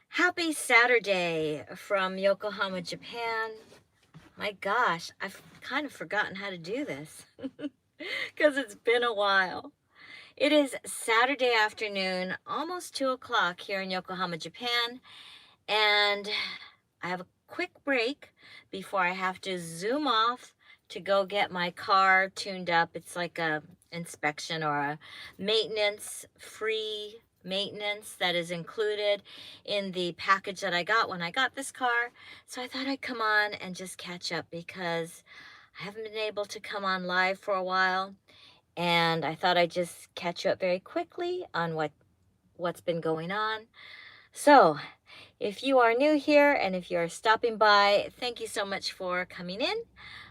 Happy Saturday from Yokohama, Japan. My gosh, I've kind of forgotten how to do this because it's been a while. It is Saturday afternoon, almost 2 o'clock here in Yokohama, Japan, and I have a quick break before I have to zoom off to go get my car tuned up. It's like a inspection or a maintenance, free maintenance that is included in the package that I got when I got this car. So I thought I'd come on and just catch up because I haven't been able to come on live for a while, and I thought I'd just catch you up very quickly on what's been going on. So, if you are new here and if you are stopping by, thank you so much for coming in.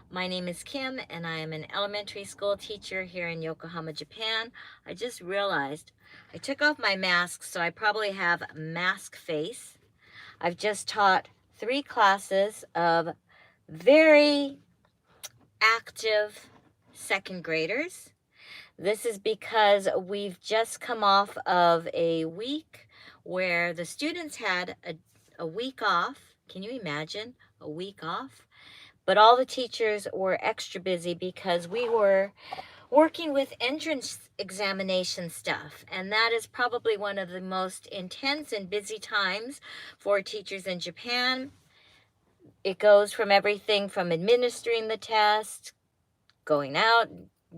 My name is Kim and I am an elementary school teacher here in Yokohama, Japan. I just realized I took off my mask, so I probably have mask face. I've just taught 3 classes of very active second graders. This is because we've just come off of a week where the students had a week off. Can you imagine a week off? But all the teachers were extra busy because we were working with entrance examination stuff. And that is probably one of the most intense and busy times for teachers in Japan. It goes from everything from administering the test, going out,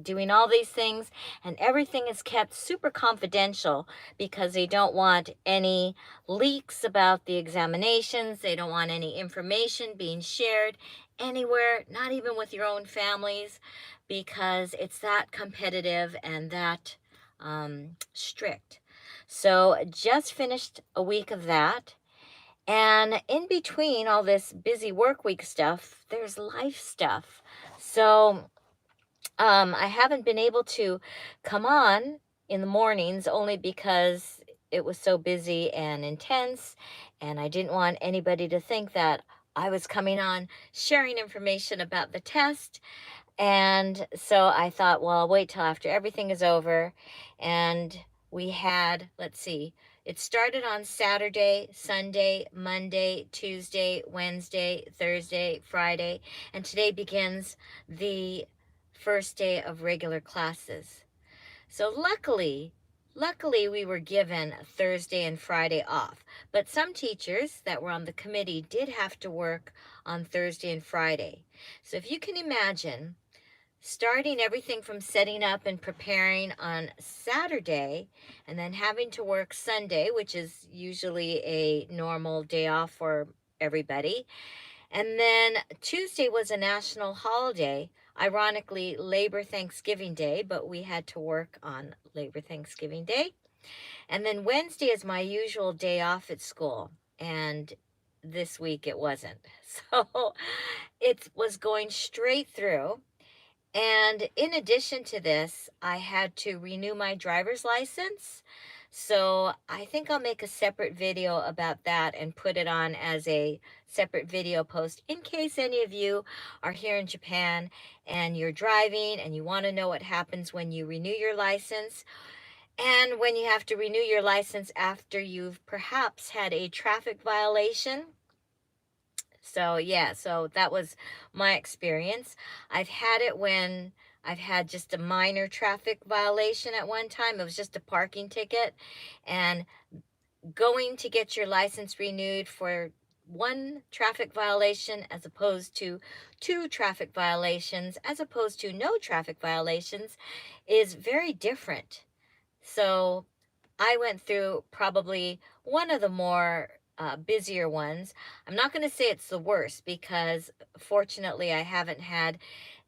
doing all these things, and everything is kept super confidential because they don't want any leaks about the examinations. They don't want any information being shared anywhere, not even with your own families, because it's that competitive and that strict. So just finished a week of that. And in between all this busy work week stuff, there's life stuff. So I haven't been able to come on in the mornings only because it was so busy and intense, and I didn't want anybody to think that I was coming on sharing information about the test. And so I thought, well, I'll wait till after everything is over. And we had, let's see, it started on Saturday, Sunday, Monday, Tuesday, Wednesday, Thursday, Friday, and today begins the first day of regular classes. So luckily we were given Thursday and Friday off. But some teachers that were on the committee did have to work on Thursday and Friday. So if you can imagine starting everything from setting up and preparing on Saturday and then having to work Sunday, which is usually a normal day off for everybody. And then Tuesday was a national holiday, ironically, Labor Thanksgiving Day, but we had to work on Labor Thanksgiving Day. And then Wednesday is my usual day off at school. And this week it wasn't. So it was going straight through. And in addition to this, I had to renew my driver's license. So I think I'll make a separate video about that and put it on as a separate video post in case any of you are here in Japan and you're driving and you want to know what happens when you renew your license and when you have to renew your license after you've perhaps had a traffic violation. So yeah, so that was my experience. I've had it when I've had just a minor traffic violation at one time. It was just a parking ticket, and going to get your license renewed for one traffic violation as opposed to 2 traffic violations as opposed to no traffic violations is very different. So I went through probably one of the more busier ones. I'm not going to say it's the worst because fortunately I haven't had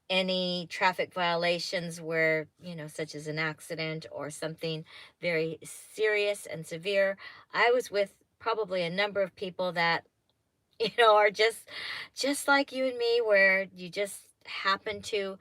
any traffic violations where, such as an accident or something very serious and severe. I was with probably a number of people that, are just like you and me, where you just happen to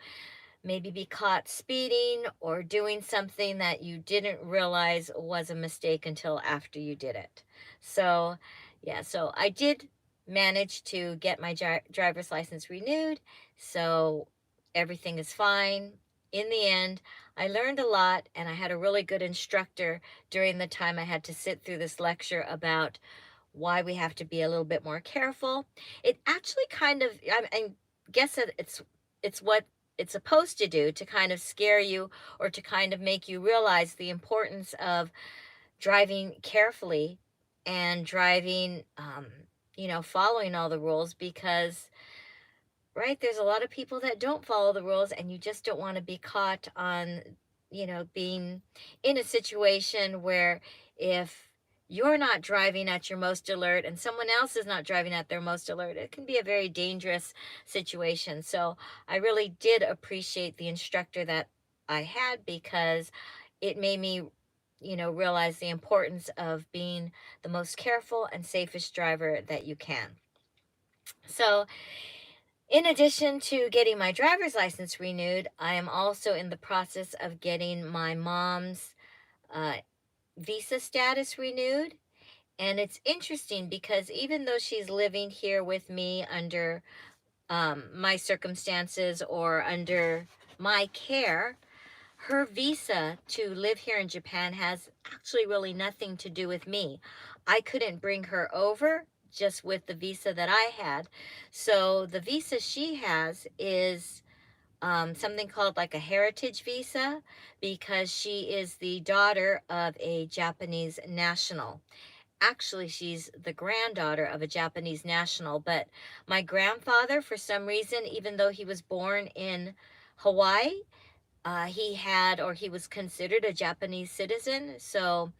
maybe be caught speeding or doing something that you didn't realize was a mistake until after you did it. So, yeah, so I did manage to get my driver's license renewed. So everything is fine. In the end, I learned a lot, and I had a really good instructor during the time I had to sit through this lecture about why we have to be a little bit more careful. It actually kind of, I guess that it's what it's supposed to do, to kind of scare you or to kind of make you realize the importance of driving carefully and driving, following all the rules, because right, there's a lot of people that don't follow the rules, and you just don't want to be caught on, being in a situation where if you're not driving at your most alert and someone else is not driving at their most alert, it can be a very dangerous situation. So I really did appreciate the instructor that I had, because it made me, realize the importance of being the most careful and safest driver that you can. So, in addition to getting my driver's license renewed, I am also in the process of getting my mom's uh, visa status renewed. And it's interesting because even though she's living here with me under my circumstances or under my care, her visa to live here in Japan has actually really nothing to do with me. I couldn't bring her over just with the visa that I had. So the visa she has is something called like a heritage visa, because she is the daughter of a Japanese national. Actually, she's the granddaughter of a Japanese national, but my grandfather, for some reason, even though he was born in Hawaii, he was considered a Japanese citizen, so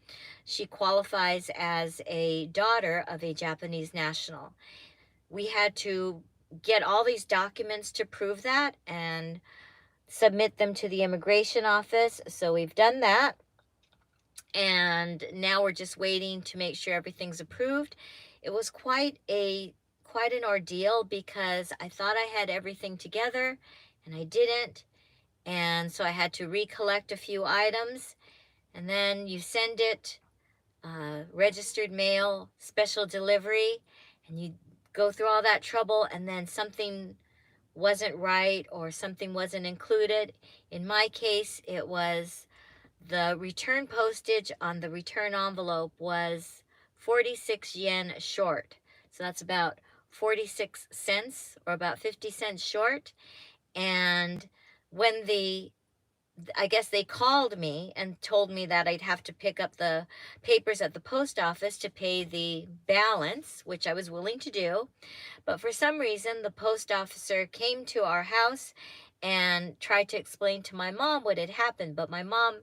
she qualifies as a daughter of a Japanese national. We had to get all these documents to prove that and submit them to the immigration office, so we've done that. And now we're just waiting to make sure everything's approved. It was quite an ordeal, because I thought I had everything together and I didn't. And so I had to recollect a few items, and then you send it registered mail, special delivery, and you go through all that trouble, and then something wasn't right or something wasn't included. In my case, it was the return postage on the return envelope was 46 yen short. So that's about 46 cents, or about 50 cents short. And when I guess they called me and told me that I'd have to pick up the papers at the post office to pay the balance, which I was willing to do. But for some reason, the post officer came to our house and tried to explain to my mom what had happened, but my mom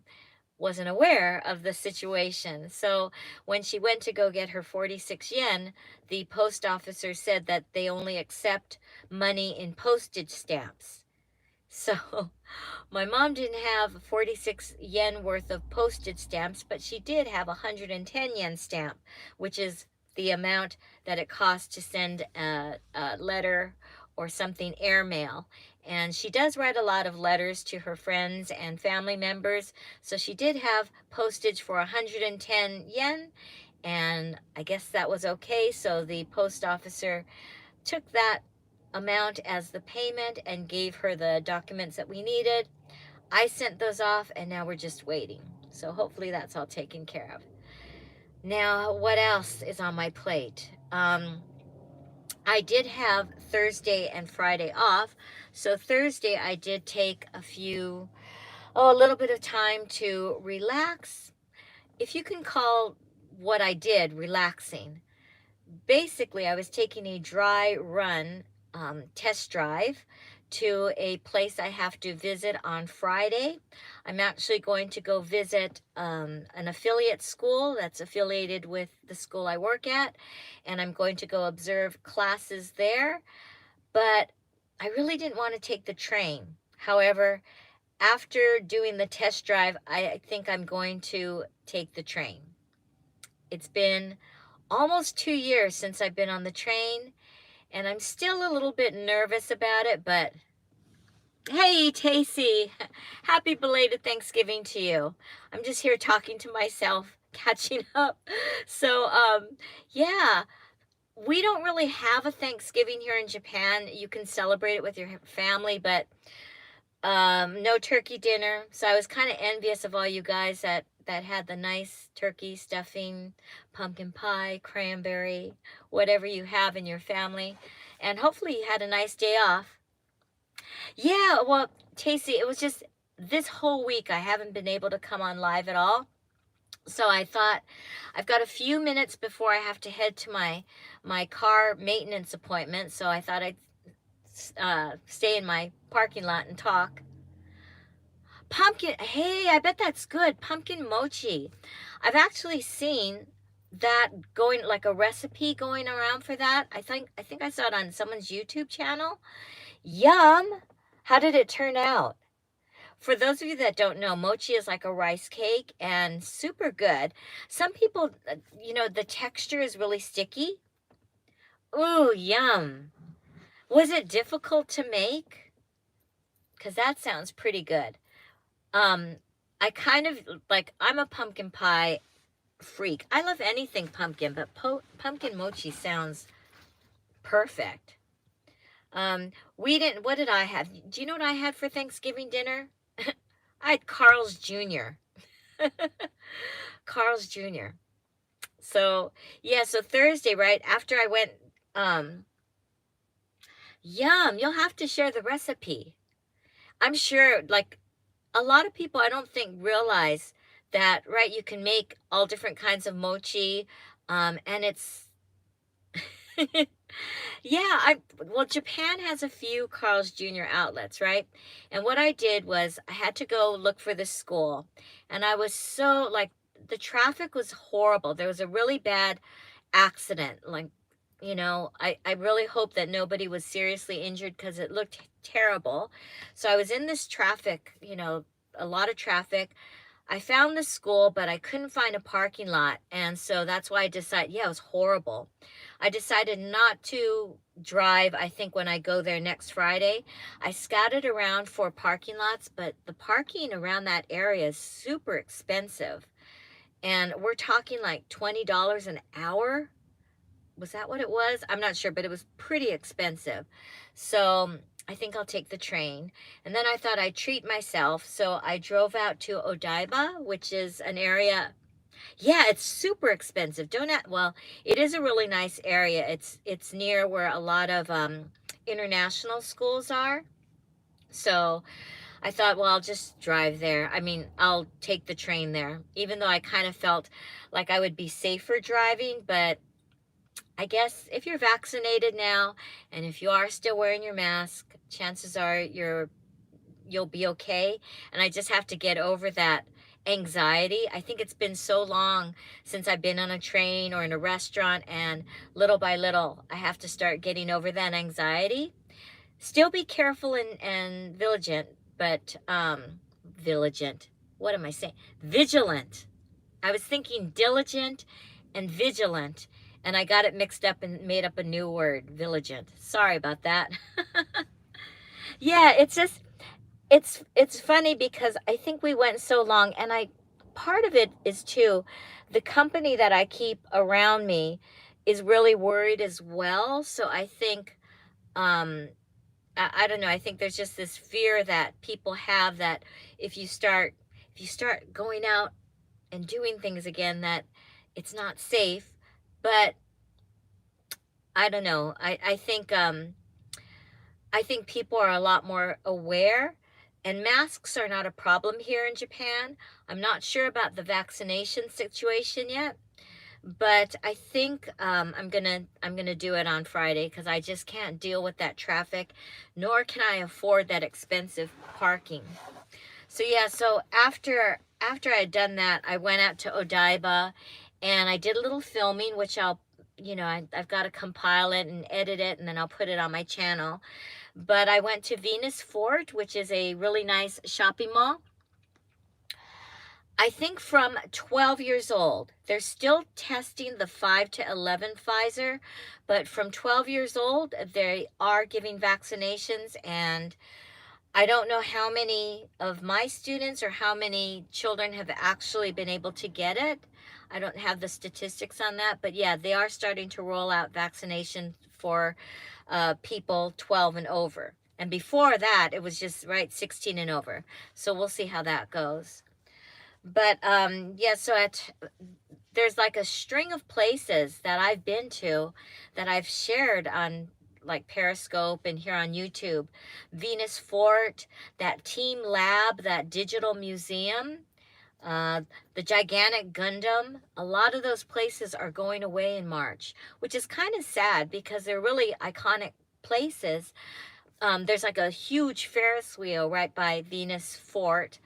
wasn't aware of the situation. So when she went to go get her 46 yen, the post officer said that they only accept money in postage stamps. So my mom didn't have 46 yen worth of postage stamps, but she did have a 110 yen stamp, which is the amount that it costs to send a letter or something airmail. And she does write a lot of letters to her friends and family members. So she did have postage for 110 yen, and I guess that was okay. So the post officer took that amount as the payment and gave her the documents that we needed. I sent those off, and now we're just waiting. So hopefully that's all taken care of. Now, what else is on my plate? I did have Thursday and Friday off. So Thursday I did take a little bit of time to relax. If you can call what I did relaxing. Basically, I was taking a dry run test drive to a place I have to visit on Friday. I'm actually going to go visit an affiliate school that's affiliated with the school I work at, and I'm going to go observe classes there. But I really didn't want to take the train. However, after doing the test drive, I think I'm going to take the train. It's been almost 2 years since I've been on the train, and I'm still a little bit nervous about it, but hey, Tacy, happy belated Thanksgiving to you. I'm just here talking to myself, catching up. So, yeah, we don't really have a Thanksgiving here in Japan. You can celebrate it with your family, but No turkey dinner. So I was kind of envious of all you guys that had the nice turkey stuffing, pumpkin pie, cranberry, whatever you have in your family. And hopefully you had a nice day off. Yeah, well, Casey, it was just this whole week I haven't been able to come on live at all. So I thought I've got a few minutes before I have to head to my car maintenance appointment. So I thought I'd stay in my parking lot and talk. Pumpkin, hey, I bet that's good. Pumpkin mochi. I've actually seen that going, like a recipe going around for that. I think I saw it on someone's YouTube channel. Yum. How did it turn out? For those of you that don't know, mochi is like a rice cake and super good. Some people, the texture is really sticky. Ooh, yum. Was it difficult to make? Because that sounds pretty good. I kind of like, I'm a pumpkin pie freak. I love anything pumpkin, but pumpkin mochi sounds perfect. What did I have? Do you know what I had for Thanksgiving dinner? I had Carl's Jr. Carl's Jr. So, yeah, so Thursday, right after I went, yum, you'll have to share the recipe. I'm sure, like, a lot of people, I don't think, realize that, right, you can make all different kinds of mochi, and it's, yeah, well, Japan has a few Carl's Jr. outlets, right? And what I did was I had to go look for this school, and I was so, like, the traffic was horrible. There was a really bad accident, like, I really hope that nobody was seriously injured because it looked terrible. So I was in this traffic, a lot of traffic. I found the school, but I couldn't find a parking lot. And so that's why I decided, yeah, it was horrible. I decided not to drive, I think, when I go there next Friday. I scouted around for parking lots, but the parking around that area is super expensive. And we're talking like $20 an hour. Was that what it was? I'm not sure, but it was pretty expensive. So I think I'll take the train. And then I thought I'd treat myself. So I drove out to Odaiba, which is an area. Yeah, it's super expensive. Well, it is a really nice area. It's near where a lot of international schools are. So I thought, well, I'll just drive there. I mean, I'll take the train there, even though I kind of felt like I would be safer driving, but I guess if you're vaccinated now and if you are still wearing your mask, chances are you'll be okay. And I just have to get over that anxiety. I think it's been so long since I've been on a train or in a restaurant, and little by little I have to start getting over that anxiety. Still be careful and vigilant, but vigilant. What am I saying? Vigilant. I was thinking diligent and vigilant, and I got it mixed up and made up a new word, vigilant. Sorry about that. Yeah, it's funny because I think we went so long, and part of it is too, the company that I keep around me is really worried as well. So I think I don't know, I think there's just this fear that people have that if you start going out and doing things again, that it's not safe. But I don't know. I think people are a lot more aware, and masks are not a problem here in Japan. I'm not sure about the vaccination situation yet, but I think I'm gonna do it on Friday because I just can't deal with that traffic, nor can I afford that expensive parking. So yeah, so after I'd done that, I went out to Odaiba and I did a little filming, which I've got to compile it and edit it, and then I'll put it on my channel. But I went to Venus Fort, which is a really nice shopping mall. I think from 12 years old. They're still testing the 5 to 11 Pfizer, but from 12 years old, they are giving vaccinations, and I don't know how many of my students or how many children have actually been able to get it. I don't have the statistics on that, but yeah, they are starting to roll out vaccination for people 12 and over. And before that, it was just right 16 and over. So we'll see how that goes. But yeah, so there's like a string of places that I've been to that I've shared on like Periscope and here on YouTube. Venus Fort, that Team Lab, that digital museum, uh, the gigantic Gundam. A lot of those places are going away in March, which is kind of sad because they're really iconic places. There's like a huge Ferris wheel right by Venus Fort,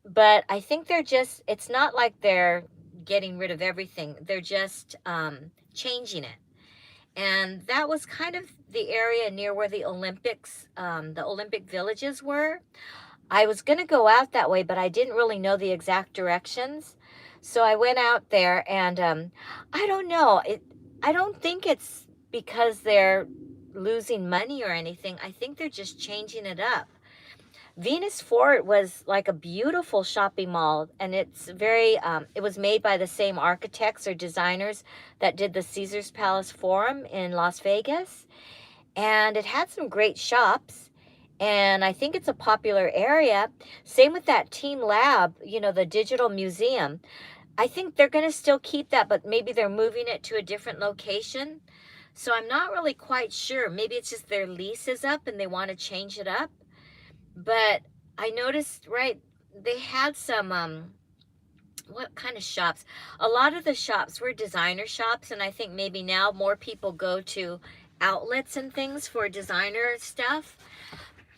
but I think it's not like they're getting rid of everything. They're just changing it. And that was kind of the area near where the Olympic villages were. I was going to go out that way, but I didn't really know the exact directions. So I went out there and I don't know. I don't think it's because they're losing money or anything. I think they're just changing it up. Venus Fort was like a beautiful shopping mall, and it was made by the same architects or designers that did the Caesars Palace Forum in Las Vegas. And it had some great shops, and I think it's a popular area. Same with that Team Lab, the digital museum. I think they're going to still keep that, but maybe they're moving it to a different location. So I'm not really quite sure. Maybe it's just their lease is up and they want to change it up. But I noticed, right, they had some, what kind of shops? A lot of the shops were designer shops, and I think maybe now more people go to outlets and things for designer stuff.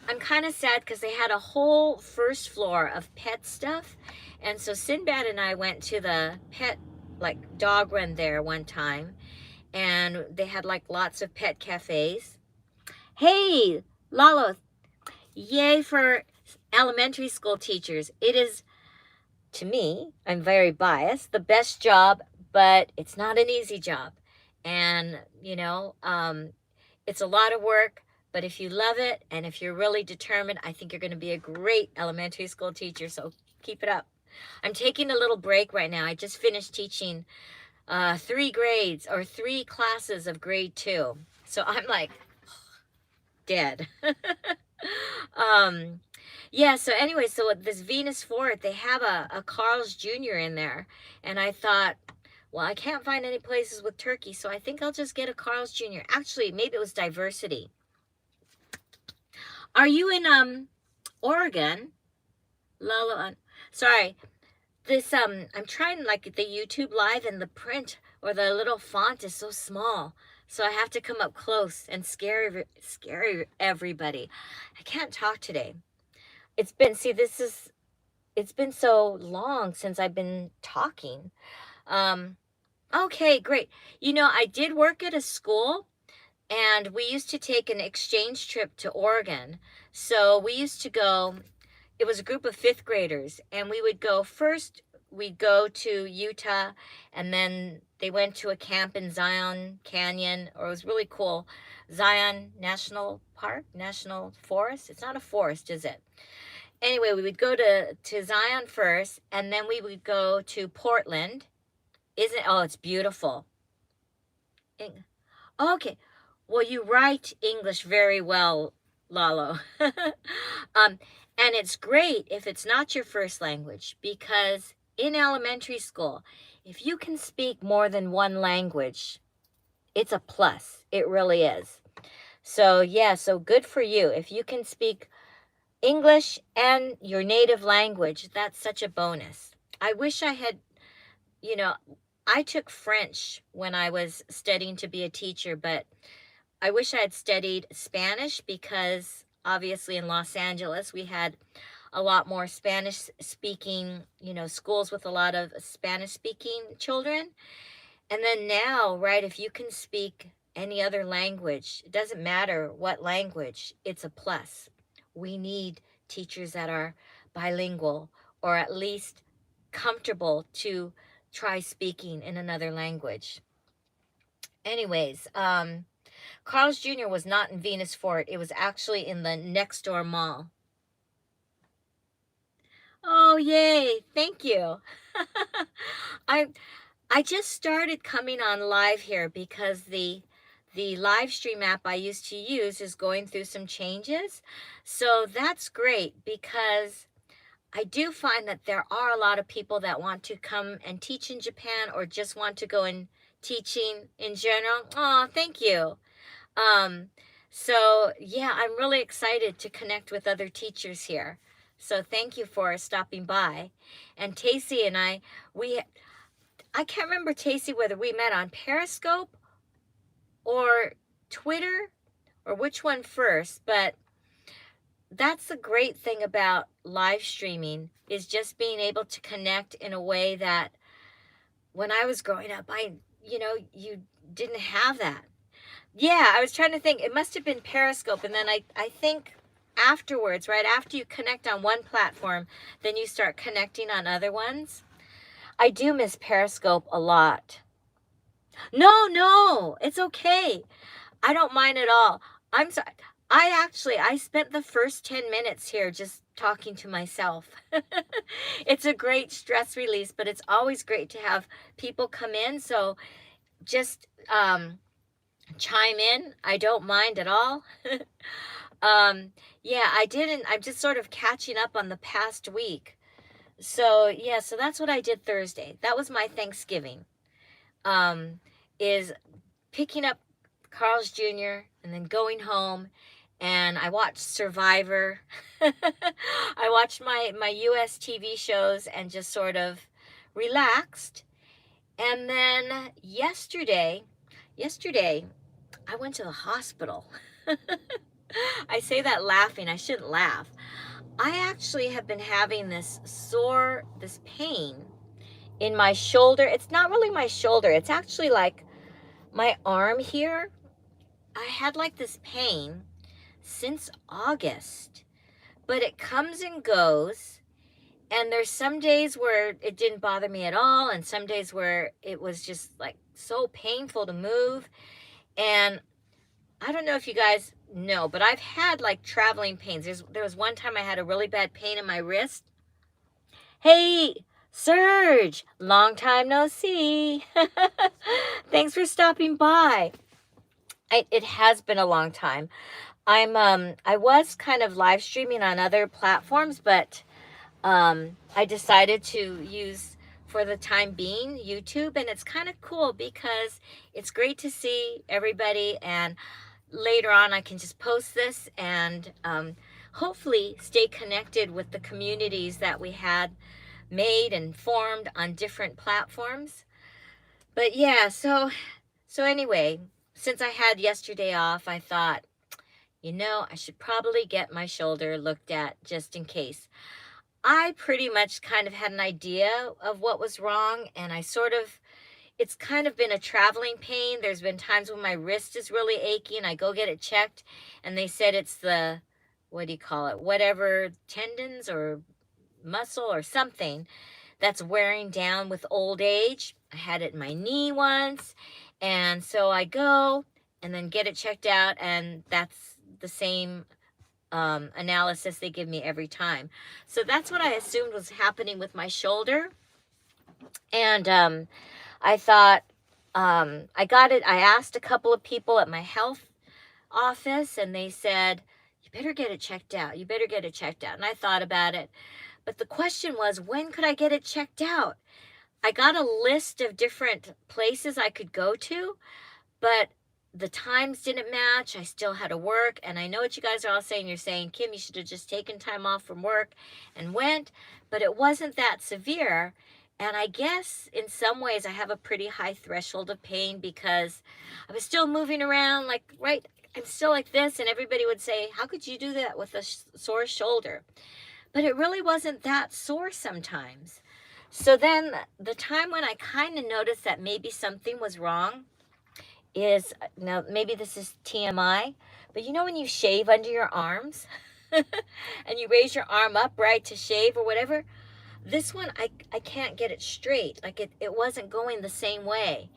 I'm kind of sad because they had a whole first floor of pet stuff. And so Sinbad and I went to the pet, like, dog run there one time, and they had, like, lots of pet cafes. Hey, Lalo, yay for elementary school teachers. It is, to me, I'm very biased, the best job, but it's not an easy job. And, it's a lot of work, but if you love it and if you're really determined, I think you're going to be a great elementary school teacher. So keep it up. I'm taking a little break right now. I just finished teaching 3 classes of grade 2. So I'm like dead. Yeah, so anyway, so at this Venus Fort, they have a Carl's Jr. in there. And I thought, well, I can't find any places with turkey, so I think I'll just get a Carl's Jr. Actually, maybe it was Diversity. Are you in Oregon? Lalo, sorry. This I'm trying like the YouTube live, and the print or the little font is so small. So I have to come up close and scare everybody. I can't talk today. It's been so long since I've been talking. Okay, great. I did work at a school, and we used to take an exchange trip to Oregon. So we used to go, it was a group of 5th graders, and we'd go to Utah, and then they went to a camp in Zion Canyon, or it was really cool. Zion National Park, National Forest. It's not a forest, is it? Anyway, we would go to Zion first, and then we would go to Portland. Oh, it's beautiful. Okay. Well, you write English very well, Lalo. And it's great if it's not your first language, because in elementary school, if you can speak more than one language, it's a plus. It really is. So, yeah, so good for you. If you can speak English and your native language, that's such a bonus. I wish I had, I took French when I was studying to be a teacher, but I wish I had studied Spanish, because obviously in Los Angeles we had a lot more Spanish speaking, schools with a lot of Spanish speaking children. And then now, right, if you can speak any other language, it doesn't matter what language, it's a plus. We need teachers that are bilingual, or at least comfortable to try speaking in another language. Anyways, Carl's Jr. was not in Venus Fort. It was actually in the next door mall. Oh, yay. Thank you. I just started coming on live here because the the live stream app I used to use is going through some changes. So that's great because I do find that there are a lot of people that want to come and teach in Japan or just want to go in teaching in general. Oh, thank you. Um, so yeah, I'm really excited to connect with other teachers here. So thank you for stopping by. And Tacy and I can't remember, Tacy, whether we met on Periscope or Twitter or which one first, but that's the great thing about live streaming is just being able to connect in a way that when I was growing up, you didn't have that. Yeah, I was trying to think. It must have been Periscope. And then I think afterwards, right after you connect on one platform, then you start connecting on other ones. I do miss Periscope a lot. No, it's okay. I don't mind at all. I'm sorry. I spent the first 10 minutes here just talking to myself. It's a great stress release, but it's always great to have people come in. So just chime in. I don't mind at all. Yeah, I'm just sort of catching up on the past week. So yeah, so that's what I did Thursday. That was my Thanksgiving. Is picking up Carl's Jr. and then going home, and I watched Survivor. I watched my US TV shows and just sort of relaxed. And then yesterday I went to the hospital. I say that laughing. I shouldn't laugh. I actually have been having this pain in my shoulder. It's not really my shoulder. It's actually like my arm here. I had like this pain since August, but it comes and goes. And there's some days where it didn't bother me at all, and some days where it was just like so painful to move. And I don't know if you guys know, but I've had like traveling pains. There was one time I had a really bad pain in my wrist. Hey, Serge, long time no see. Thanks for stopping by. It has been a long time. I was kind of live streaming on other platforms, but I decided to use, for the time being, YouTube, and it's kind of cool because it's great to see everybody, and later on I can just post this and hopefully stay connected with the communities that we had made and formed on different platforms. But yeah, so anyway, since I had yesterday off, I thought, I should probably get my shoulder looked at just in case. I pretty much kind of had an idea of what was wrong, and it's kind of been a traveling pain. There's been times when my wrist is really achy and I go get it checked, and they said it's the, what do you call it, whatever, tendons or muscle or something that's wearing down with old age. I had it in my knee once, and so I go and then get it checked out, and that's the same analysis they give me every time. So that's what I assumed was happening with my shoulder. And I thought, I got it. I asked a couple of people at my health office, and they said, you better get it checked out. You better get it checked out. And I thought about it. But the question was, when could I get it checked out? I got a list of different places I could go to, but the times didn't match. I still had to work. And I know what you guys are all saying. You're saying, Kim, you should have just taken time off from work and went. But it wasn't that severe. And I guess in some ways I have a pretty high threshold of pain because I was still moving around right. I'm still like this. And everybody would say, how could you do that with a sore shoulder? But it really wasn't that sore sometimes. So then the time when I kind of noticed that maybe something was wrong is, now maybe this is TMI, but when you shave under your arms and you raise your arm up, right, to shave or whatever, this one, I can't get it straight. Like it wasn't going the same way.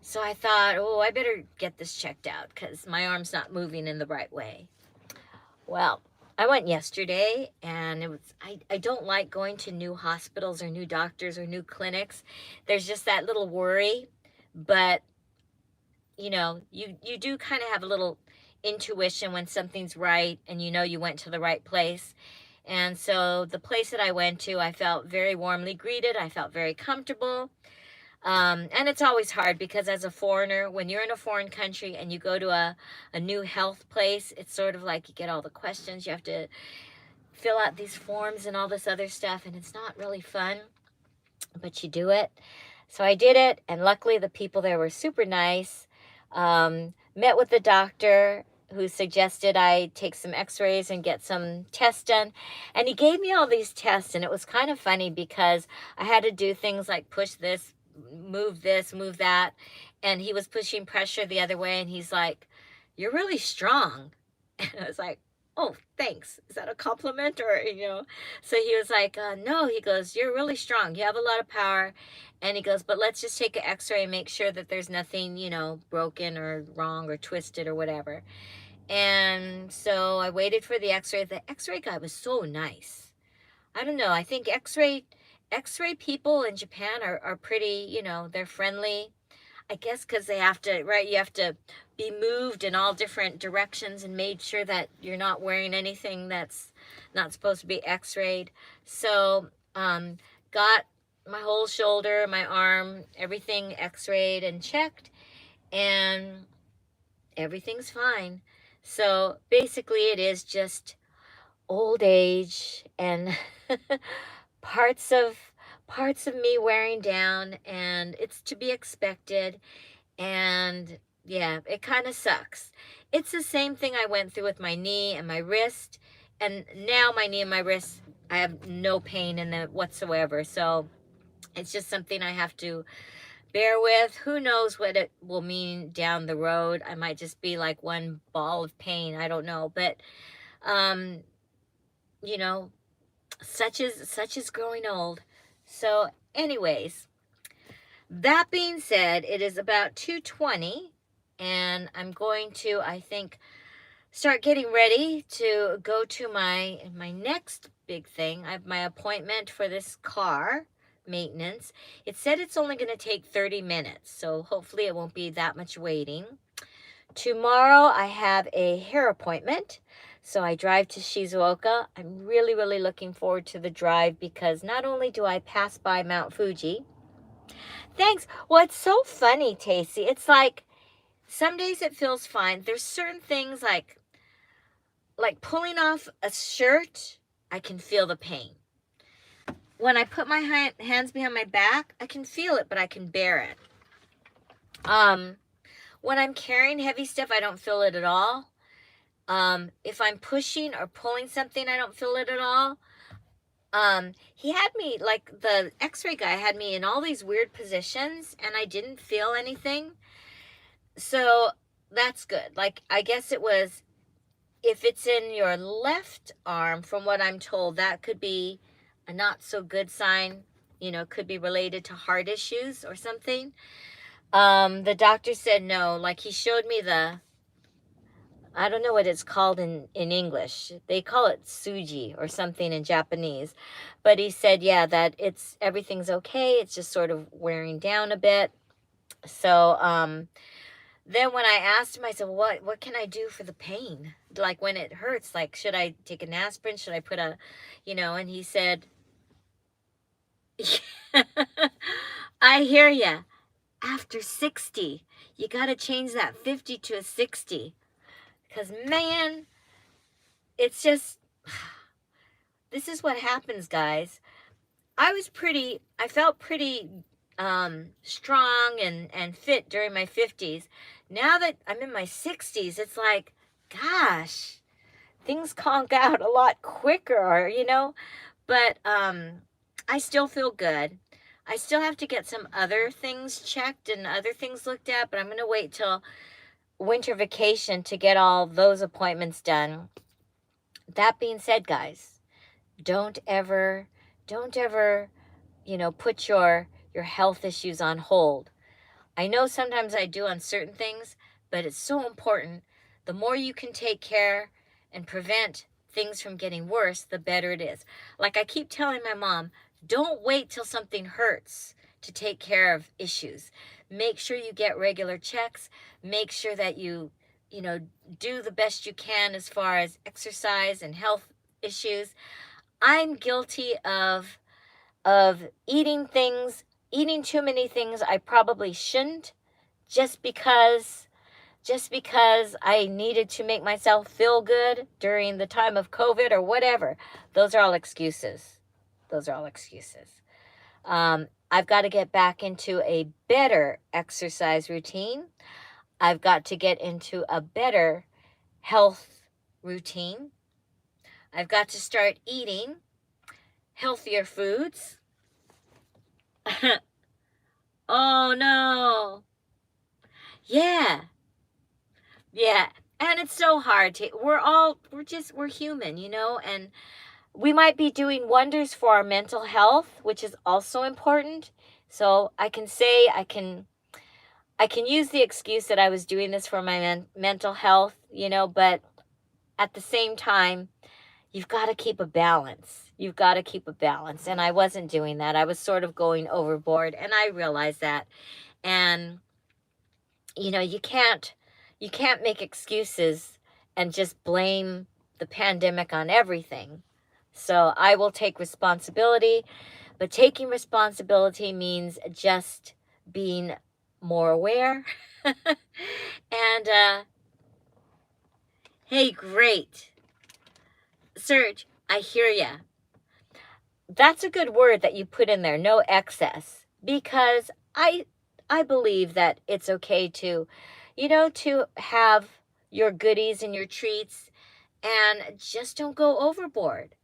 So I thought, oh, I better get this checked out because my arm's not moving in the right way. Well, I went yesterday, and I don't like going to new hospitals or new doctors or new clinics. There's just that little worry. But, you know, you do kind of have a little intuition when something's right, and you know you went to the right place. And so the place that I went to, I felt very warmly greeted. I felt very comfortable. And it's always hard because as a foreigner, when you're in a foreign country and you go to a new health place, it's sort of like you get all the questions. You have to fill out these forms and all this other stuff, and it's not really fun, but you do it. So I did it, and luckily the people there were super nice. Met with the doctor who suggested I take some x-rays and get some tests done. And he gave me all these tests, and it was kind of funny because I had to do things like push this, move that. And he was pushing pressure the other way, and he's like, "You're really strong." And I was like, "Oh, thanks. Is that a compliment or, you know?" So he was like, "No," he goes, "You're really strong. You have a lot of power." And he goes, "But let's just take an x-ray and make sure that there's nothing, you know, broken or wrong or twisted or whatever." And so I waited for the x-ray. The x-ray guy was so nice. I don't know. I think x-ray people in Japan are pretty, you know, they're friendly. I guess because they have to, right? You have to be moved in all different directions and made sure that you're not wearing anything that's not supposed to be x-rayed. So, got my whole shoulder, my arm, everything x-rayed and checked, and everything's fine. So basically it is just old age and parts of parts of me wearing down, and it's to be expected. And yeah, it kind of sucks. It's the same thing I went through with my knee and my wrist, and now my knee and my wrist, I have no pain in them whatsoever. So it's just something I have to bear with. Who knows what it will mean down the road? I might just be like one ball of pain. I don't know. But um, you know, such is growing old. So, anyways, that being said, it is about 2:20, and I'm going to, I think, start getting ready to go to my next big thing. I have my appointment for this car maintenance. It said it's only going to take 30 minutes, so hopefully it won't be that much waiting. Tomorrow I have a hair appointment, so I drive to Shizuoka. I'm really, really looking forward to the drive because not only do I pass by Mount Fuji. Thanks. Well, it's so funny, Tacy. It's like some days it feels fine. There's certain things like pulling off a shirt, I can feel the pain. When I put my hands behind my back, I can feel it, but I can bear it. When I'm carrying heavy stuff, I don't feel it at all. If I'm pushing or pulling something, I don't feel it at all. He had me, like the x-ray guy had me in all these weird positions, and I didn't feel anything. So that's good. Like, I guess it was, if it's in your left arm, from what I'm told, that could be a not so good sign. You know, could be related to heart issues or something. The doctor said no. Like, he showed me I don't know what it's called in English. They call it suji or something in Japanese. But he said, yeah, that everything's okay. It's just sort of wearing down a bit. So, then when I asked him, I said, what can I do for the pain? Like when it hurts, like, should I take an aspirin? Should I put and he said, I hear ya. After 60, you got to change that 50 to a 60. Because, man, it's just, this is what happens, guys. I felt pretty strong and fit during my 50s. Now that I'm in my 60s, it's like, gosh, things conk out a lot quicker, but I still feel good. I still have to get some other things checked and other things looked at, but I'm going to wait till winter vacation to get all those appointments done. That being said, guys, don't ever, put your health issues on hold. I know sometimes I do on certain things, but it's so important. The more you can take care and prevent things from getting worse, the better it is. Like I keep telling my mom, don't wait till something hurts to take care of issues. Make sure you get regular checks. Make sure that you know, do the best you can as far as exercise and health issues. I'm guilty of eating too many things I probably shouldn't, just because I needed to make myself feel good during the time of COVID or whatever. Those are all excuses. Those are all excuses. I've got to get back into a better exercise routine. I've got to get into a better health routine. I've got to start eating healthier foods. Oh no. Yeah. Yeah. And it's so hard to, we're human, you know, and we might be doing wonders for our mental health, which is also important. So I can say, I can use the excuse that I was doing this for my mental health, you know, but at the same time, you've got to keep a balance. You've got to keep a balance. And I wasn't doing that. I was sort of going overboard, and I realized that. And you know, you can't make excuses and just blame the pandemic on everything. So I will take responsibility, but taking responsibility means just being more aware. And hey, great. Serge, I hear ya. That's a good word that you put in there, no excess, because I believe that it's okay to, you know, to have your goodies and your treats, and just don't go overboard.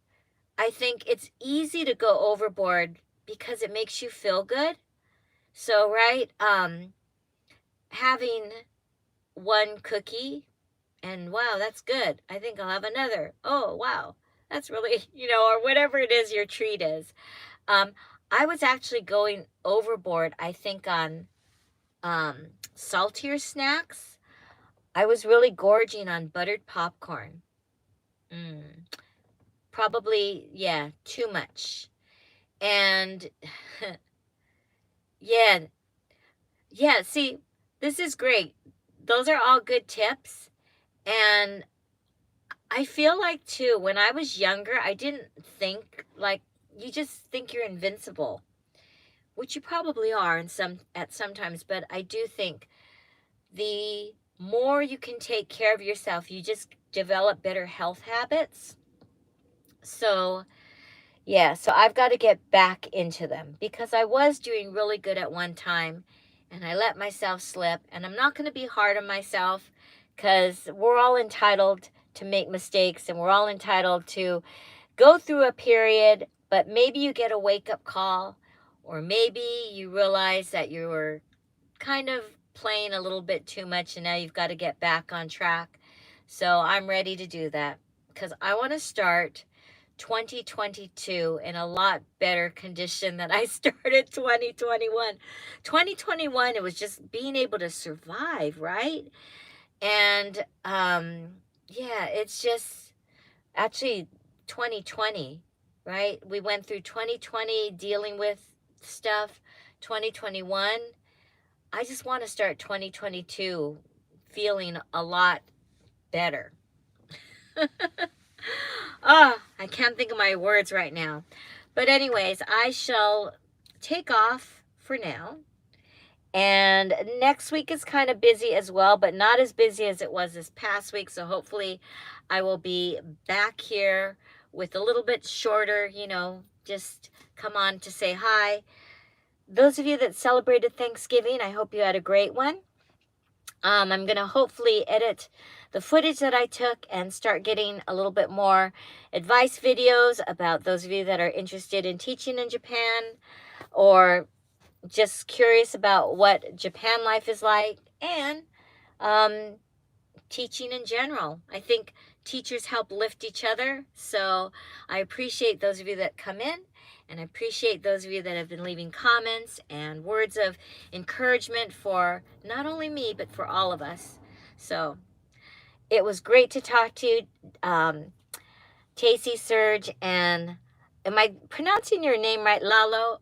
I think it's easy to go overboard because it makes you feel good. So, right, having one cookie and wow, that's good. I think I'll have another. Oh, wow. That's really, you know, or whatever it is your treat is. Um, I was actually going overboard, I think, on saltier snacks. I was really gorging on buttered popcorn. Mm, probably, yeah, too much. And yeah, yeah, see, this is great. Those are all good tips. And I feel like too, when I was younger, I didn't think like, you just think you're invincible, which you probably are in sometimes, but I do think the more you can take care of yourself, you just develop better health habits. So, yeah, so I've got to get back into them because I was doing really good at one time and I let myself slip. And I'm not going to be hard on myself because we're all entitled to make mistakes and we're all entitled to go through a period, but maybe you get a wake up call, or maybe you realize that you were kind of playing a little bit too much and now you've got to get back on track. So I'm ready to do that because I want to start 2022 in a lot better condition than I started 2021. 2021, it was just being able to survive, right? And yeah, it's just actually 2020, right? We went through 2020 dealing with stuff. 2021, I just want to start 2022 feeling a lot better. I can't think of my words right now. But anyways, I shall take off for now. And next week is kind of busy as well, but not as busy as it was this past week. So hopefully I will be back here with a little bit shorter, you know, just come on to say hi. Those of you that celebrated Thanksgiving, I hope you had a great one. I'm going to hopefully edit the footage that I took and start getting a little bit more advice videos about those of you that are interested in teaching in Japan or just curious about what Japan life is like and teaching in general. I think teachers help lift each other. So I appreciate those of you that come in, and I appreciate those of you that have been leaving comments and words of encouragement for not only me, but for all of us. So it was great to talk to you, Tacy, Serge, and am I pronouncing your name right? Lalo?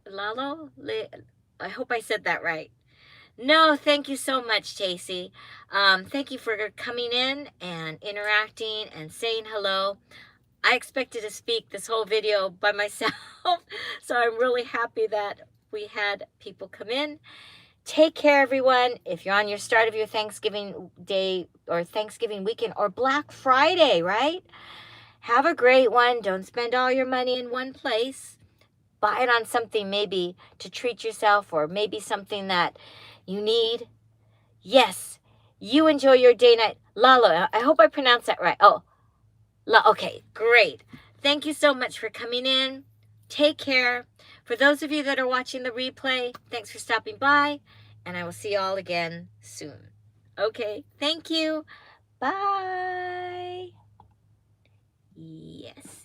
I hope I said that right. No, thank you so much, Stacy. Thank you for coming in and interacting and saying hello. I expected to speak this whole video by myself, so I'm really happy that we had people come in. Take care, everyone. If you're on your start of your Thanksgiving day or Thanksgiving weekend or Black Friday, right? Have a great one. Don't spend all your money in one place. Buy it on something maybe to treat yourself or maybe something that you need. Yes, you enjoy your day night. Lalo, I hope I pronounced that right. Oh, okay, great. Thank you so much for coming in. Take care. For those of you that are watching the replay, thanks for stopping by, and I will see you all again soon. Okay, thank you. Bye. Yes.